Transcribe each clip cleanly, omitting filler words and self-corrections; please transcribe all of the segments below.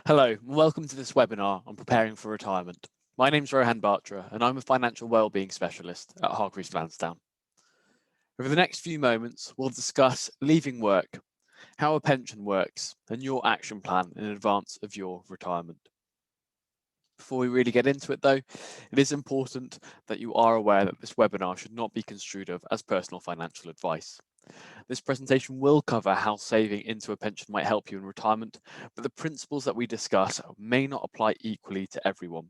Hello, and welcome to this webinar on preparing for retirement. My name is Rohan Batra and I'm a financial wellbeing specialist at Hargreaves Lansdown. Over the next few moments, we'll discuss leaving work, how a pension works, and your action plan in advance of your retirement. Before we really get into it though, it is important that you are aware that this webinar should not be construed as personal financial advice. This presentation will cover how saving into a pension might help you in retirement, but the principles that we discuss may not apply equally to everyone.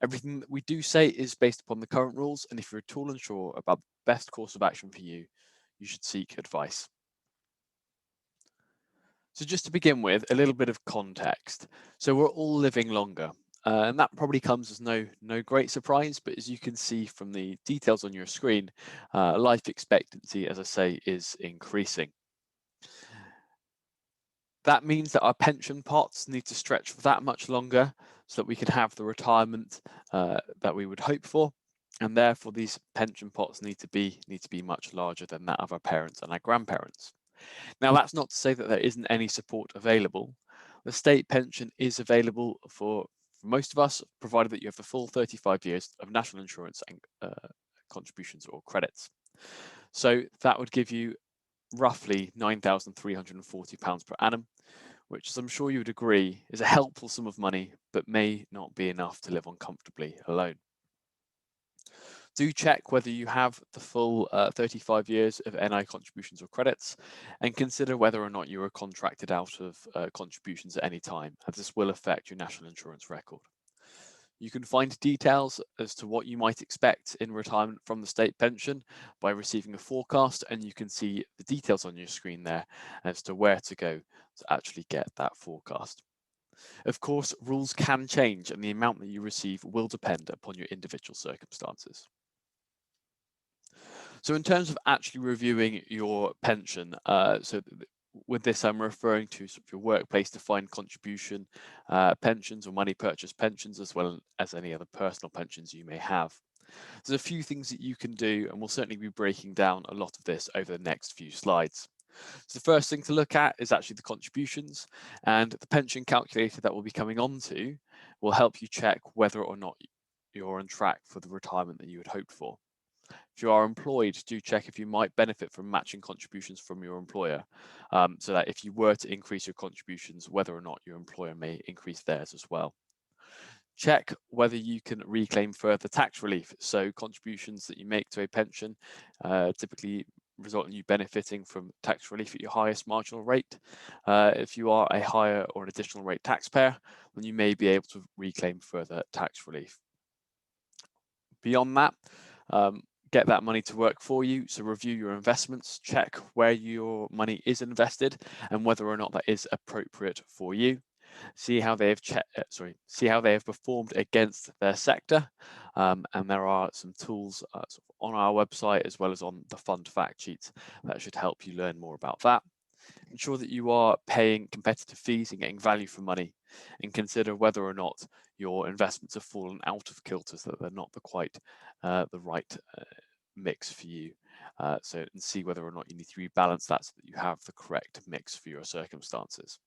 Everything that we do say is based upon the current rules, and if you're at all unsure about the best course of action for you, you should seek advice. So just to begin with, a little bit of context. So we're all living longer. And that probably comes as no great surprise, but as you can see from the details on your screen, life expectancy, as I say, is increasing. That means that our pension pots need to stretch for that much longer so that we can have the retirement that we would hope for. And therefore, these pension pots need to be much larger than that of our parents and our grandparents. Now, that's not to say that there isn't any support available. The state pension is available for most of us, provided that you have the full 35 years of national insurance and contributions or credits. So that would give you roughly £9,340 per annum, which, as I'm sure you would agree, is a helpful sum of money, but may not be enough to live on comfortably alone. Do check whether you have the full 35 years of NI contributions or credits, and consider whether or not you are contracted out of contributions at any time, as this will affect your national insurance record. You can find details as to what you might expect in retirement from the state pension by receiving a forecast, and you can see the details on your screen there as to where to go to actually get that forecast. Of course, rules can change and the amount that you receive will depend upon your individual circumstances. So in terms of actually reviewing your pension, with this, I'm referring to sort of your workplace defined contribution pensions or money purchase pensions, as well as any other personal pensions you may have. There's a few things that you can do, and we'll certainly be breaking down a lot of this over the next few slides. So the first thing to look at is actually the contributions, and the pension calculator that we'll be coming on to will help you check whether or not you're on track for the retirement that you had hoped for. If you are employed, do check if you might benefit from matching contributions from your employer, so that if you were to increase your contributions, whether or not your employer may increase theirs as well. Check whether you can reclaim further tax relief. So contributions that you make to a pension typically result in you benefiting from tax relief at your highest marginal rate. If you are a higher or an additional rate taxpayer, then you may be able to reclaim further tax relief. Beyond that, get that money to work for you. So review your investments, check where your money is invested and whether or not that is appropriate for you. See how they have performed against their sector, and there are some tools on our website as well as on the fund fact sheets that should help you learn more about that. Ensure that you are paying competitive fees and getting value for money, and consider whether or not your investments have fallen out of kilter so that they're not the right mix for you. And see whether or not you need to rebalance that so that you have the correct mix for your circumstances.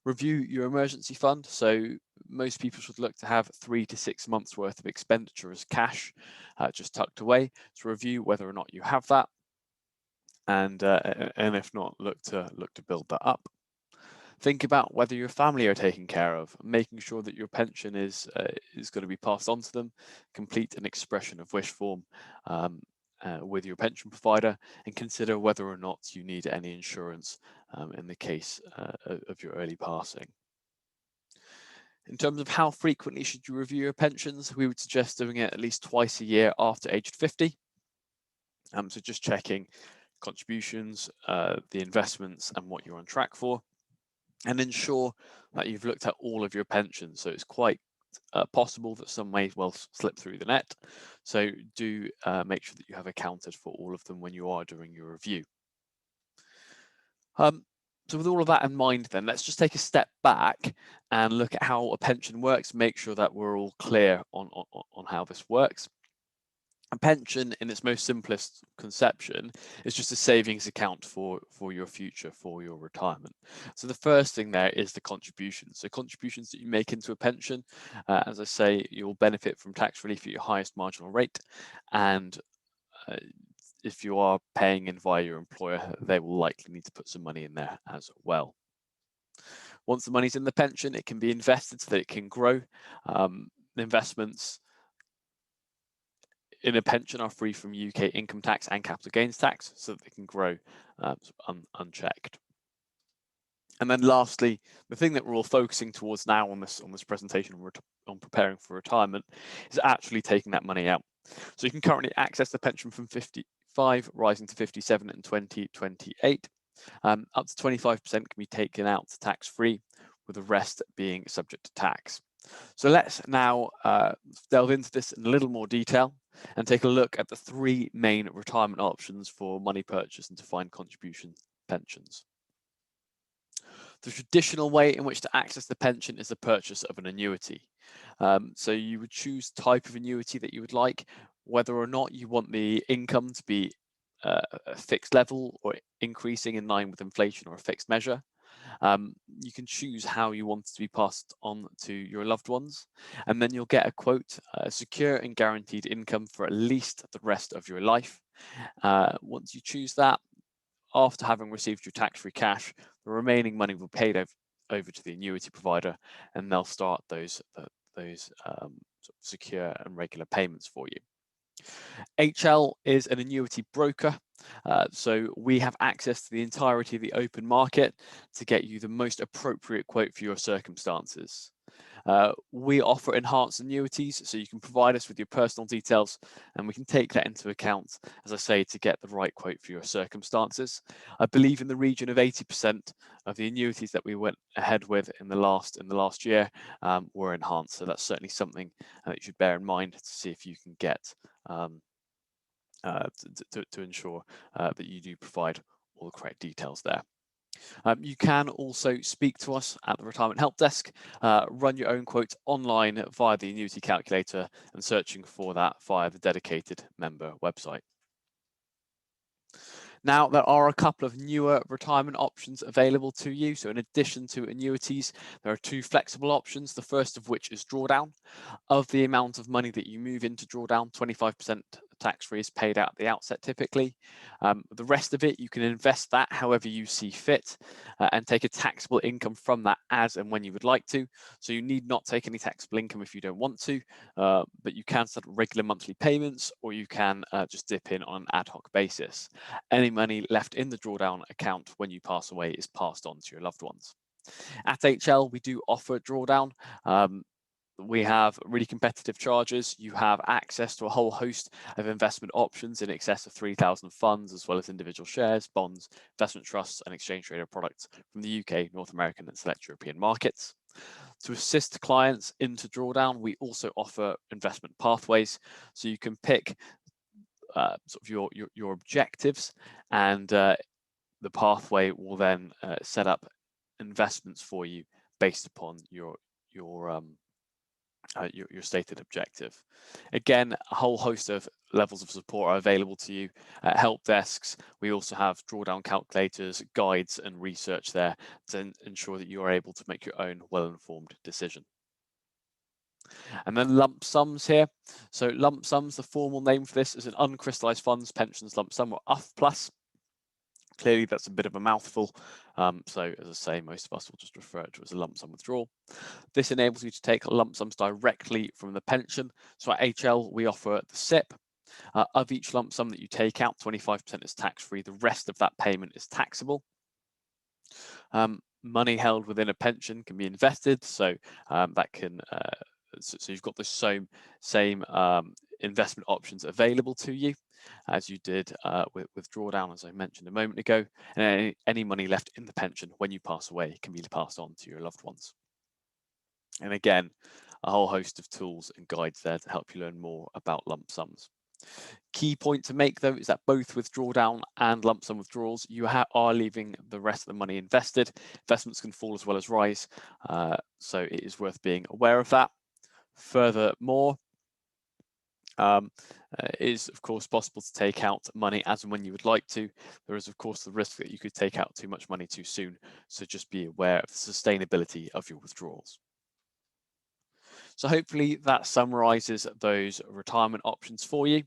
Review your emergency fund. So most people should look to have 3 to 6 months worth of expenditure as cash just tucked away. So review whether or not you have that, and if not, look to build that up. Think about whether your family are taken care of, making sure that your pension is going to be passed on to them. Complete an expression of wish form with your pension provider, and consider whether or not you need any insurance in the case of your early passing. In terms of how frequently should you review your pensions, we would suggest doing it at least twice a year after age 50. So just checking contributions, the investments, and what you're on track for, and ensure that you've looked at all of your pensions. So it's quite possible that some may well slip through the net. So do make sure that you have accounted for all of them when you are doing your review. So with all of that in mind, then let's just take a step back and look at how a pension works, make sure that we're all clear on how this works. A pension, in its most simplest conception, is just a savings account for your future, for your retirement. So the first thing there is the contributions. So contributions that you make into a pension, as I say, you'll benefit from tax relief at your highest marginal rate, and if you are paying in via your employer, they will likely need to put some money in there as well. Once the money's in the pension, it can be invested so that it can grow. Investments in a pension are free from UK income tax and capital gains tax, so that they can grow unchecked. And then lastly, the thing that we're all focusing towards now on this presentation on preparing for retirement is actually taking that money out. So you can currently access the pension from 55, rising to 57 in 2028. Up to 25% can be taken out tax-free, with the rest being subject to tax. So let's now delve into this in a little more detail and take a look at the three main retirement options for money purchase and defined contribution pensions. The traditional way in which to access the pension is the purchase of an annuity. So you would choose type of annuity that you would like, whether or not you want the income to be a fixed level or increasing in line with inflation or a fixed measure. You can choose how you want it to be passed on to your loved ones, and then you'll get a quote, secure and guaranteed income for at least the rest of your life. Once you choose that, after having received your tax-free cash, the remaining money will be paid over to the annuity provider, and they'll start those sort of secure and regular payments for you. HL is an annuity broker, so we have access to the entirety of the open market to get you the most appropriate quote for your circumstances. We offer enhanced annuities, so you can provide us with your personal details and we can take that into account, as I say, to get the right quote for your circumstances. I believe in the region of 80% of the annuities that we went ahead with in the last year were enhanced. So that's certainly something that you should bear in mind to see if you can get to ensure that you do provide all the correct details there. You can also speak to us at the Retirement Help Desk, run your own quotes online via the annuity calculator and searching for that via the dedicated member website. Now, there are a couple of newer retirement options available to you. So in addition to annuities, there are two flexible options, the first of which is drawdown. Of the amount of money that you move into drawdown, 25% tax-free is paid out at the outset typically. The rest of it, you can invest that however you see fit and take a taxable income from that as and when you would like to. So you need not take any taxable income if you don't want to, but you can set regular monthly payments, or you can just dip in on an ad hoc basis. Any money left in the drawdown account when you pass away is passed on to your loved ones. At HL, we do offer drawdown. We have really competitive charges. You have access to a whole host of investment options in excess of 3,000 funds, as well as individual shares, bonds, investment trusts, and exchange traded products from the UK, North American, and select European markets. To assist clients into drawdown, we also offer investment pathways. So you can pick sort of your objectives, and the pathway will then set up investments for you based upon your stated objective. Again, a whole host of levels of support are available to you at help desks. We also have drawdown calculators, guides, and research there to ensure that you are able to make your own well-informed decision. And then lump sums here. So lump sums, the formal name for this is an uncrystallized funds pensions lump sum, or UFP+. Clearly, that's a bit of a mouthful. So as I say, most of us will just refer to it as a lump sum withdrawal. This enables you to take lump sums directly from the pension. So at HL, we offer the SIP. Of each lump sum that you take out, 25% is tax-free. The rest of that payment is taxable. Money held within a pension can be invested. So that can so you've got the same investment options available to you as you did with drawdown, as I mentioned a moment ago. And any money left in the pension when you pass away can be passed on to your loved ones. And again, a whole host of tools and guides there to help you learn more about lump sums. Key point to make, though, is that both with drawdown and lump sum withdrawals, you are leaving the rest of the money invested. Investments can fall as well as rise, so it is worth being aware of that. Furthermore, It is of course possible to take out money as and when you would like to. There is of course the risk that you could take out too much money too soon, so just be aware of the sustainability of your withdrawals. So hopefully that summarizes those retirement options for you.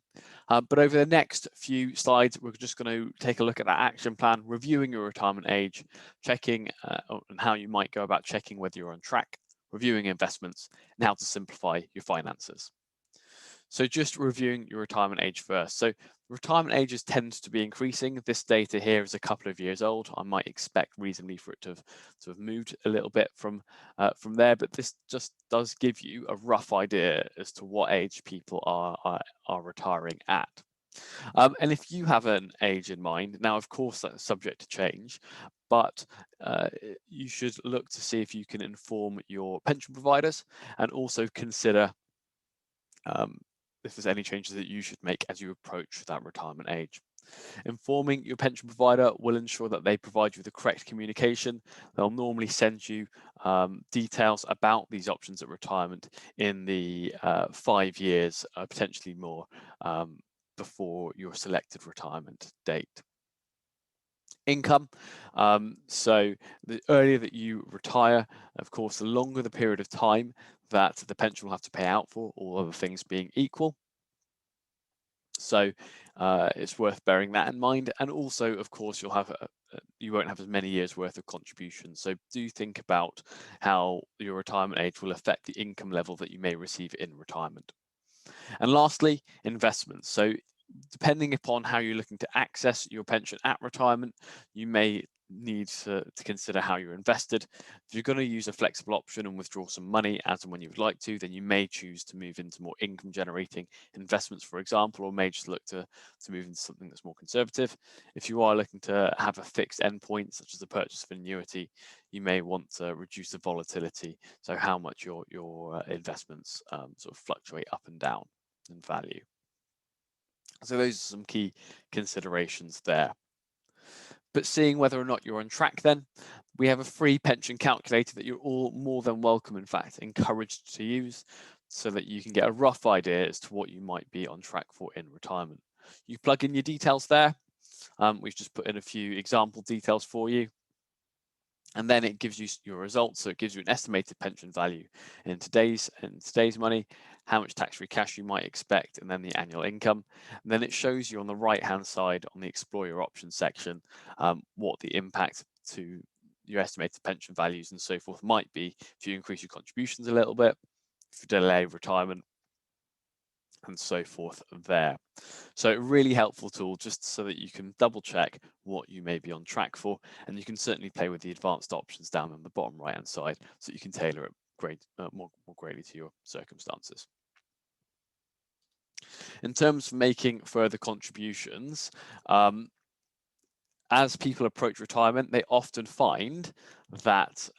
But over the next few slides, we're just going to take a look at that action plan, reviewing your retirement age, checking on how you might go about checking whether you're on track, reviewing investments, and how to simplify your finances. So just reviewing your retirement age first. So retirement ages tend to be increasing. This data here is a couple of years old. I might expect reasonably for it to have moved a little bit from there, but this just does give you a rough idea as to what age people are retiring at. And if you have an age in mind, now of course that's subject to change, but you should look to see if you can inform your pension providers and also consider if there's any changes that you should make as you approach that retirement age. Informing your pension provider will ensure that they provide you with the correct communication. They'll normally send you details about these options at retirement in the 5 years, potentially more, before your selected retirement date. Income. So the earlier that you retire, of course, the longer the period of time that the pension will have to pay out for, all other things being equal. So it's worth bearing that in mind. And also, of course, you won't have as many years worth of contributions. So do think about how your retirement age will affect the income level that you may receive in retirement. And lastly, investments. So depending upon how you're looking to access your pension at retirement, you may need to consider how you're invested. If you're going to use a flexible option and withdraw some money as and when you would like to, then you may choose to move into more income generating investments, for example, or may just look to move into something that's more conservative. If you are looking to have a fixed endpoint, such as the purchase of an annuity, you may want to reduce the volatility, so how much your investments sort of fluctuate up and down in value. So those are some key considerations there. But seeing whether or not you're on track, then we have a free pension calculator that you're all more than welcome, in fact, encouraged to use, so that you can get a rough idea as to what you might be on track for in retirement. You plug in your details there. We've just put in a few example details for you. And then it gives you your results. So it gives you an estimated pension value in today's money, how much tax-free cash you might expect, and then the annual income. And then it shows you on the right-hand side on the Explore Your Options section what the impact to your estimated pension values and so forth might be if you increase your contributions a little bit, if you delay retirement, and so forth there. So a really helpful tool just so that you can double check what you may be on track for, and you can certainly play with the advanced options down on the bottom right hand side so you can tailor it more greatly to your circumstances. In terms of making further contributions, as people approach retirement, they often find that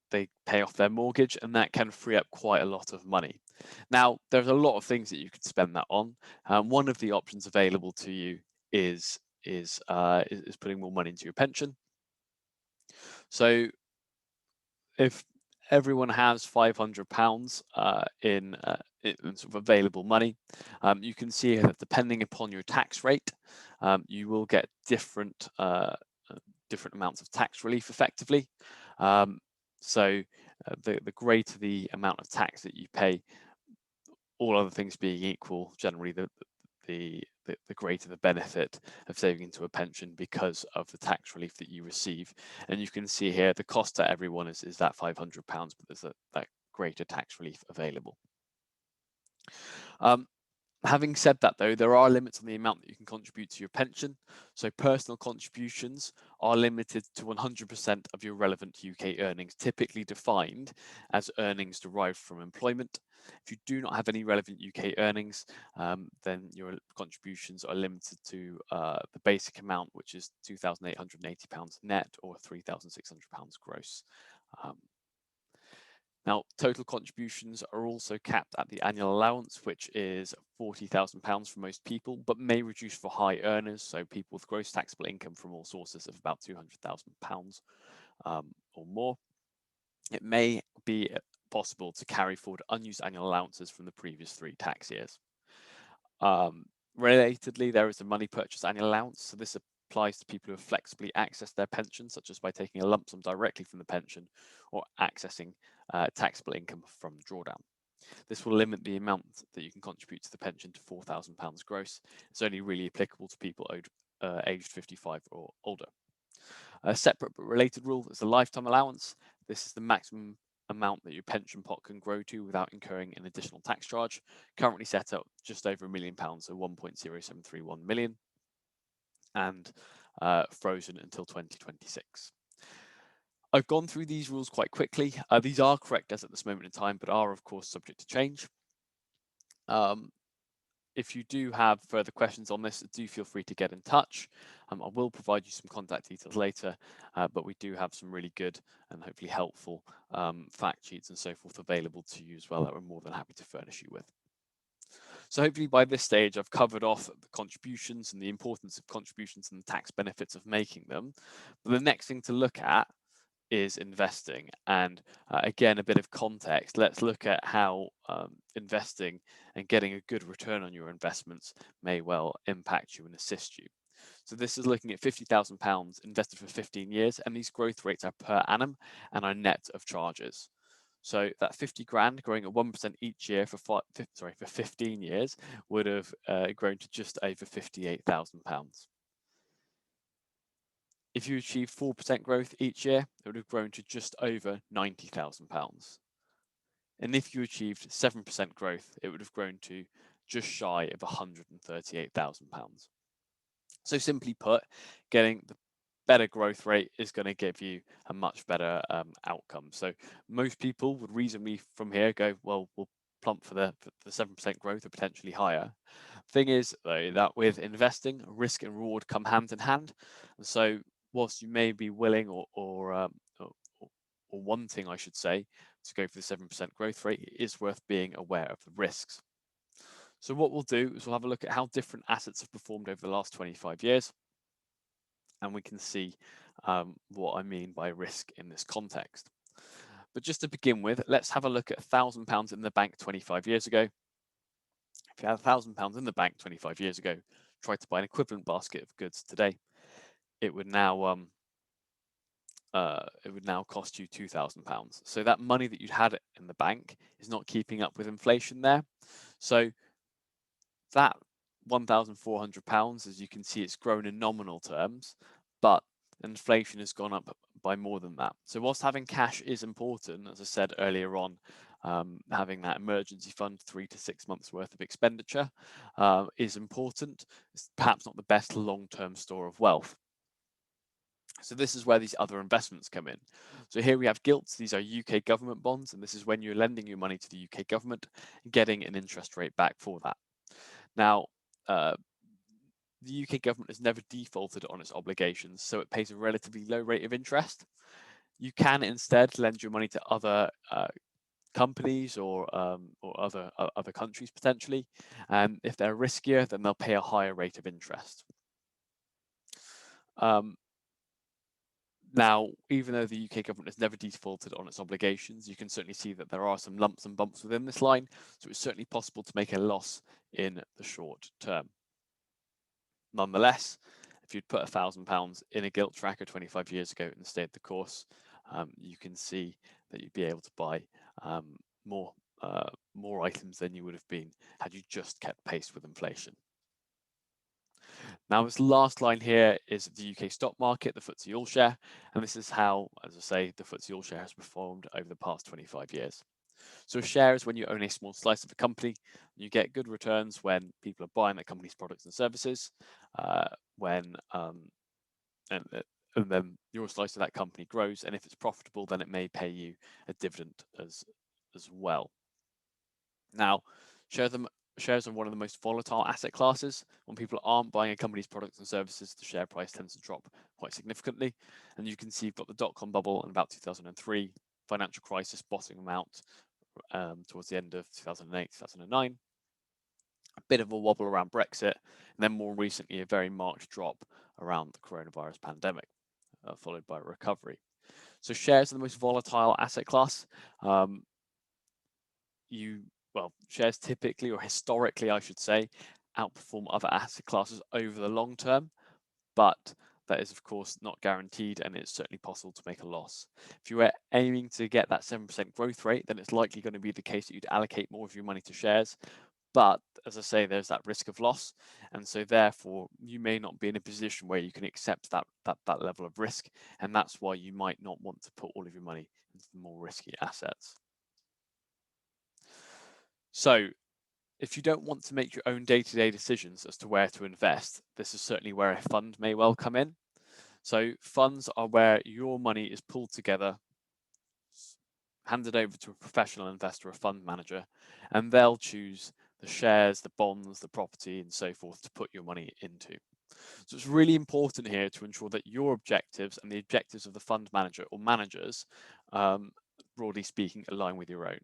they pay off their mortgage, and that can free up quite a lot of money. Now, there's a lot of things that you could spend that on. One of the options available to you is putting more money into your pension. So if everyone has £500 in sort of available money, you can see here that depending upon your tax rate, you will get different amounts of tax relief effectively. So the greater the amount of tax that you pay, all other things being equal, generally the greater the benefit of saving into a pension because of the tax relief that you receive. And you can see here the cost to everyone is that £500, but there's that greater tax relief available. Having said that, though, there are limits on the amount that you can contribute to your pension. So personal contributions are limited to 100% of your relevant UK earnings, typically defined as earnings derived from employment. If you do not have any relevant UK earnings, then your contributions are limited to the basic amount, which is £2,880 net or £3,600 gross. Now, total contributions are also capped at the annual allowance, which is £40,000 for most people, but may reduce for high earners, so people with gross taxable income from all sources of about £200,000 or more. It may be possible to carry forward unused annual allowances from the previous 3 tax years. Relatedly, there is a money purchase annual allowance. So this applies to people who have flexibly accessed their pension, such as by taking a lump sum directly from the pension or accessing taxable income from the drawdown. This will limit the amount that you can contribute to the pension to £4,000 gross. It's only really applicable to people aged 55 or older. A separate but related rule is the lifetime allowance. This is the maximum amount that your pension pot can grow to without incurring an additional tax charge, currently set at just over £1 million, so 1.0731 million, and frozen until 2026. I've gone through these rules quite quickly. These are correct as at this moment in time, but are of course subject to change. If you do have further questions on this, do feel free to get in touch. I will provide you some contact details later, but we do have some really good and hopefully helpful fact sheets and so forth available to you as well that we're more than happy to furnish you with. So hopefully by this stage, I've covered off the contributions and the importance of contributions and the tax benefits of making them. But the next thing to look at is investing. And again, a bit of context. Let's look at how investing and getting a good return on your investments may well impact you and assist you. So this is looking at £50,000 invested for 15 years, and these growth rates are per annum and are net of charges. So that 50 grand growing at 1% each year for 15 years would have grown to just over £58,000. If you achieved 4% growth each year, it would have grown to just over £90,000. And if you achieved 7% growth, it would have grown to just shy of £138,000. So simply put, getting the better growth rate is going to give you a much better outcome. So most people would reasonably from here go, well, we'll plump for the 7% growth or potentially higher. Thing is, though, that with investing, risk and reward come hand in hand. And so whilst you may be willing or wanting, I should say, to go for the 7% growth rate, it is worth being aware of the risks. So what we'll do is we'll have a look at how different assets have performed over the last 25 years, and we can see what I mean by risk in this context. But just to begin with, let's have a look at £1,000 in the bank 25 years ago. If you had £1,000 in the bank 25 years ago, try to buy an equivalent basket of goods today, it would now cost you £2,000. So that money that you'd had in the bank is not keeping up with inflation there. So that £1,400, as you can see, it's grown in nominal terms, but inflation has gone up by more than that. So whilst having cash is important, as I said earlier on, having that emergency fund, 3 to 6 months worth of expenditure is important. It's perhaps not the best long-term store of wealth. So this is where these other investments come in. So here we have gilts. These are UK government bonds, and this is when you're lending your money to the UK government and getting an interest rate back for that. Now, the UK government has never defaulted on its obligations, so it pays a relatively low rate of interest. You can instead lend your money to other companies or other countries potentially, and if they're riskier, then they'll pay a higher rate of interest. Now, even though the UK government has never defaulted on its obligations, you can certainly see that there are some lumps and bumps within this line, so it's certainly possible to make a loss in the short term. Nonetheless, if you'd put £1,000 in a gilt tracker 25 years ago and stayed the course, you can see that you'd be able to buy more items than you would have been had you just kept pace with inflation. Now, this last line here is the UK stock market, the FTSE All-Share, and this is how, as I say, the FTSE All-Share has performed over the past 25 years. So a share is when you own a small slice of a company. You get good returns when people are buying that company's products and services, and then your slice of that company grows, and if it's profitable, then it may pay you a dividend as well. Now, shares are one of the most volatile asset classes. When people aren't buying a company's products and services, the share price tends to drop quite significantly. And you can see you've got the dot-com bubble in about 2003, financial crisis bottoming out towards the end of 2008, 2009. A bit of a wobble around Brexit, and then more recently, a very marked drop around the coronavirus pandemic, followed by a recovery. So shares are the most volatile asset class. shares typically, or historically I should say, outperform other asset classes over the long term, but that is of course not guaranteed, and it's certainly possible to make a loss. If you were aiming to get that 7% growth rate, then it's likely going to be the case that you'd allocate more of your money to shares. But as I say, there's that risk of loss, and so therefore you may not be in a position where you can accept that level of risk, and that's why you might not want to put all of your money into the more risky assets. So if you don't want to make your own day-to-day decisions as to where to invest, this is certainly where a fund may well come in. So funds are where your money is pulled together, handed over to a professional investor, a fund manager, and they'll choose the shares, the bonds, the property, and so forth to put your money into. So it's really important here to ensure that your objectives and the objectives of the fund manager or managers, broadly speaking, align with your own.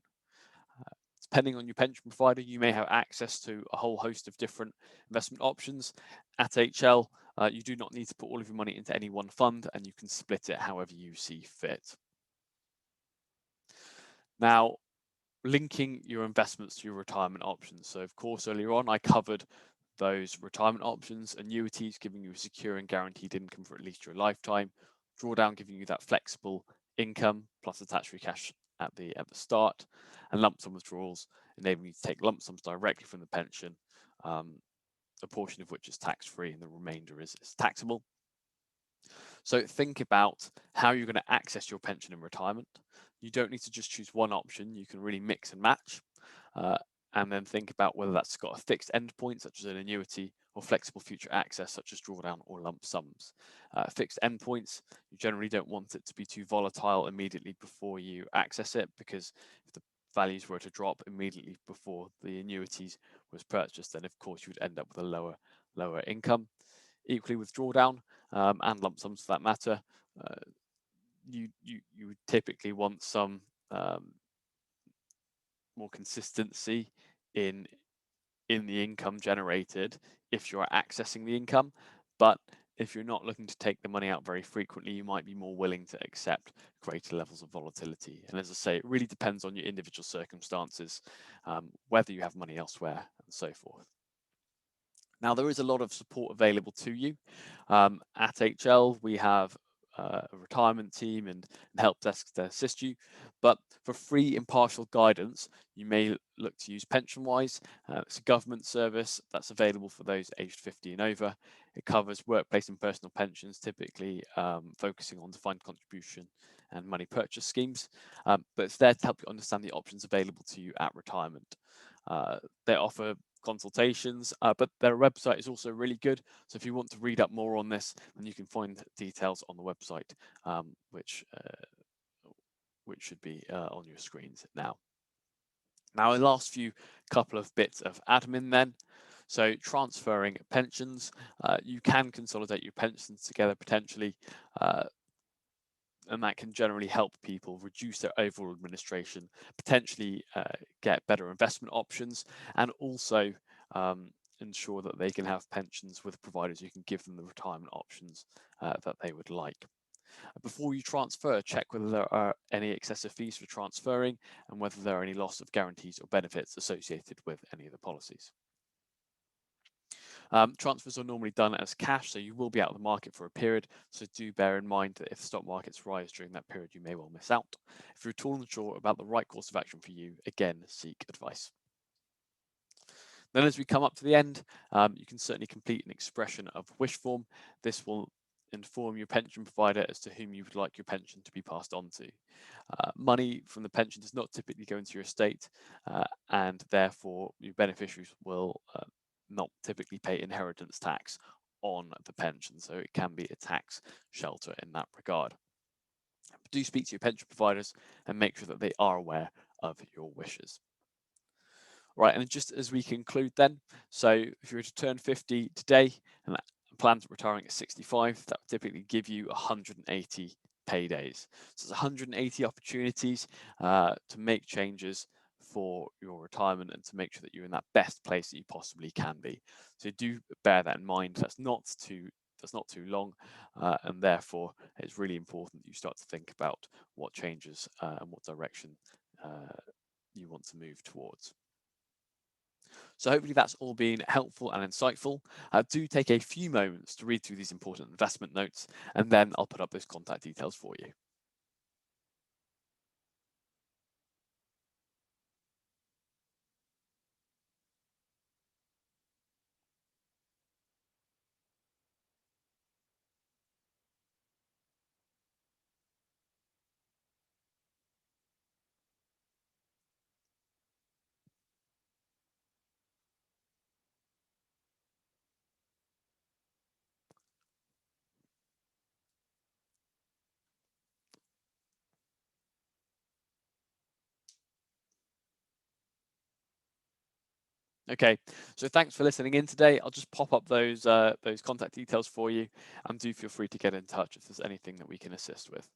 Depending on your pension provider, you may have access to a whole host of different investment options. At HL, you do not need to put all of your money into any one fund, and you can split it however you see fit. Now, linking your investments to your retirement options. So of course, earlier on, I covered those retirement options, annuities giving you a secure and guaranteed income for at least your lifetime, drawdown giving you that flexible income plus the tax-free cash at the start, and lump sum withdrawals enabling you to take lump sums directly from the pension, a portion of which is tax-free and the remainder is taxable. So think about how you're going to access your pension in retirement. You don't need to just choose one option. You can really mix and match, and then think about whether that's got a fixed endpoint, such as an annuity, or flexible future access, such as drawdown or lump sums. Fixed endpoints, you generally don't want it to be too volatile immediately before you access it, because if the values were to drop immediately before the annuities was purchased, then of course you would end up with a lower income. Equally with drawdown, and lump sums for that matter, you would typically want some more consistency in the income generated if you're accessing the income. But if you're not looking to take the money out very frequently, you might be more willing to accept greater levels of volatility. And as I say, it really depends on your individual circumstances, whether you have money elsewhere and so forth. Now, there is a lot of support available to you. At HL, we have a retirement team and help desks to assist you. But for free, impartial guidance, you may look to use PensionWise. It's a government service that's available for those aged 50 and over. It covers workplace and personal pensions, typically focusing on defined contribution and money purchase schemes. But it's there to help you understand the options available to you at retirement. They offer consultations, but their website is also really good. So if you want to read up more on this, then you can find details on the website, which should be on your screens now. Now, the last few couple of bits of admin then. So transferring pensions, you can consolidate your pensions together potentially, and that can generally help people reduce their overall administration, potentially get better investment options, and also ensure that they can have pensions with providers who can give them the retirement options that they would like. Before you transfer, check whether there are any excessive fees for transferring and whether there are any loss of guarantees or benefits associated with any of the policies. Transfers are normally done as cash, so you will be out of the market for a period. So do bear in mind that if the stock markets rise during that period, you may well miss out. If you're at all unsure about the right course of action for you, again, seek advice. Then as we come up to the end, you can certainly complete an expression of wish form. This will inform your pension provider as to whom you would like your pension to be passed on to. Money from the pension does not typically go into your estate, and therefore your beneficiaries will not typically pay inheritance tax on the pension, so it can be a tax shelter in that regard. But do speak to your pension providers and make sure that they are aware of your wishes. Right, and just as we conclude then, so if you were to turn 50 today and plan to retiring at 65, that would typically give you 180 paydays. So there's 180 opportunities to make changes for your retirement and to make sure that you're in that best place that you possibly can be. So do bear that in mind. That's not too long, and therefore it's really important that you start to think about what changes and what direction you want to move towards. So hopefully that's all been helpful and insightful. Do take a few moments to read through these important investment notes, and then I'll put up those contact details for you. Okay, so thanks for listening in today. I'll just pop up those contact details for you, and do feel free to get in touch if there's anything that we can assist with.